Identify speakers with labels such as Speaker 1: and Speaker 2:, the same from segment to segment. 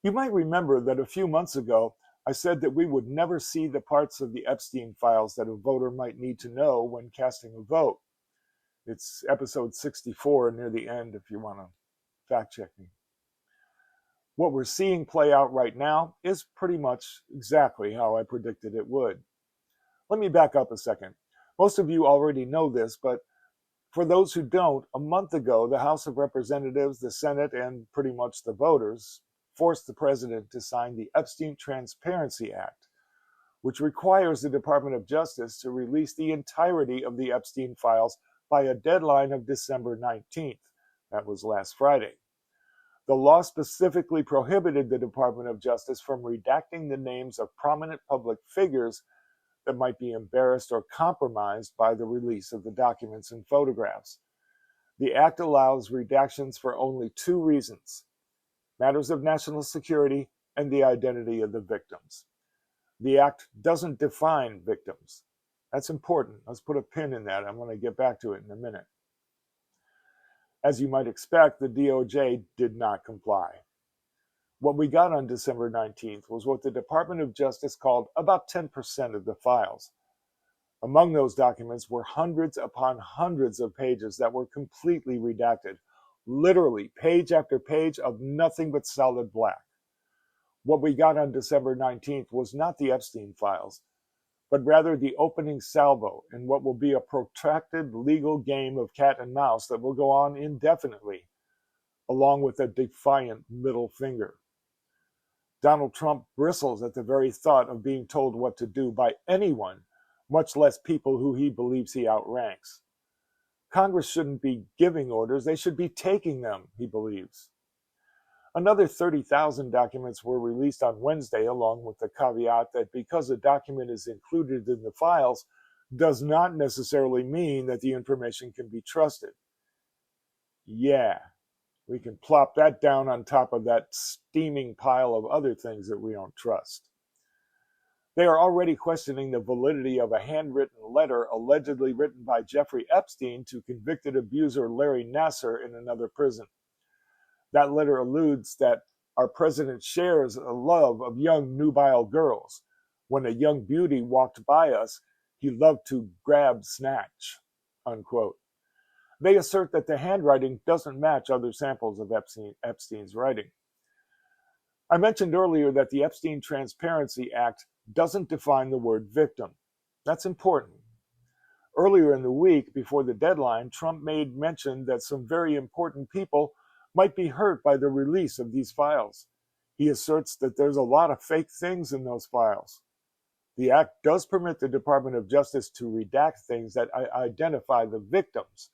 Speaker 1: You might remember that a few months ago, I said that we would never see the parts of the Epstein files that a voter might need to know when casting a vote. It's episode 64 near the end if you want to fact check me. What we're seeing play out right now is pretty much exactly how I predicted it would. Let me back up a second. Most of you already know this, but for those who don't, a month ago, the House of Representatives, the Senate, and pretty much the voters forced the president to sign the Epstein Transparency Act, which requires the Department of Justice to release the entirety of the Epstein files by a deadline of December 19th. That was last Friday. The law specifically prohibited the Department of Justice from redacting the names of prominent public figures that might be embarrassed or compromised by the release of the documents and photographs. The act allows redactions for only two reasons: matters of national security and the identity of the victims. The act doesn't define victims. That's important. Let's put a pin in that. I'm going to get back to it in a minute. As you might expect, the DOJ did not comply. What we got on December 19th was what the Department of Justice called about 10% of the files. Among those documents were hundreds upon hundreds of pages that were completely redacted, literally page after page of nothing but solid black. What we got on December 19th was not the Epstein files, but rather the opening salvo in what will be a protracted legal game of cat and mouse that will go on indefinitely, along with a defiant middle finger. Donald Trump bristles at the very thought of being told what to do by anyone, much less people who he believes he outranks. Congress shouldn't be giving orders, they should be taking them, he believes. Another 30,000 documents were released on Wednesday, along with the caveat that because a document is included in the files does not necessarily mean that the information can be trusted. Yeah, we can plop that down on top of that steaming pile of other things that we don't trust. They are already questioning the validity of a handwritten letter allegedly written by Jeffrey Epstein to convicted abuser Larry Nassar in another prison. That letter alludes that our president shares a love of young nubile girls. When a young beauty walked by us, he loved to grab, snatch, unquote. They assert that the handwriting doesn't match other samples of Epstein's writing. I mentioned earlier that the Epstein Transparency Act doesn't define the word victim. That's important. Earlier in the week, before the deadline, Trump made mention that some very important people might be hurt by the release of these files. He asserts that there's a lot of fake things in those files. The act does permit the Department of Justice to redact things that identify the victims.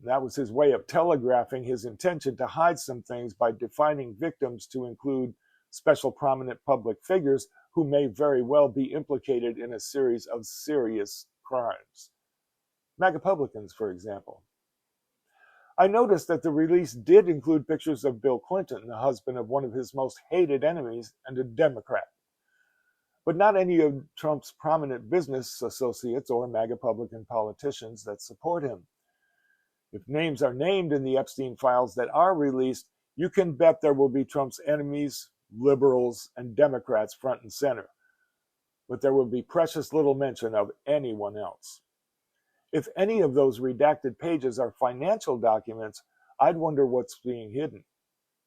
Speaker 1: That was his way of telegraphing his intention to hide some things by defining victims to include special prominent public figures who may very well be implicated in a series of serious crimes. MAGApublicans, for example. I noticed that the release did include pictures of Bill Clinton, the husband of one of his most hated enemies and a Democrat, but not any of Trump's prominent business associates or MAGApublican politicians that support him. If names are named in the Epstein files that are released, you can bet there will be Trump's enemies, liberals, and Democrats front and center. But there will be precious little mention of anyone else. If any of those redacted pages are financial documents, I'd wonder what's being hidden.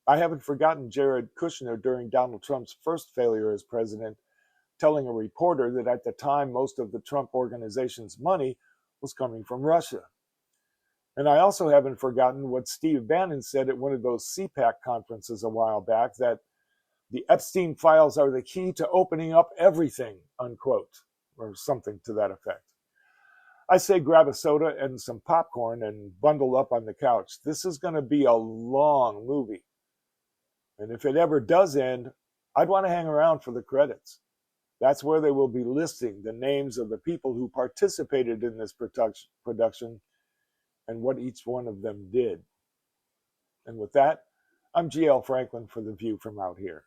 Speaker 1: I haven't forgotten Jared Kushner during Donald Trump's first failure as president, telling a reporter that at the time most of the Trump organization's money was coming from Russia. And I also haven't forgotten what Steve Bannon said at one of those CPAC conferences a while back, that the Epstein files are the key to opening up everything, unquote, or something to that effect. I say grab a soda and some popcorn and bundle up on the couch. This is going to be a long movie. And if it ever does end, I'd want to hang around for the credits. That's where they will be listing the names of the people who participated in this production and what each one of them did. And with that, I'm GL Franklyn for The View from Out Here.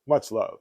Speaker 1: Much love.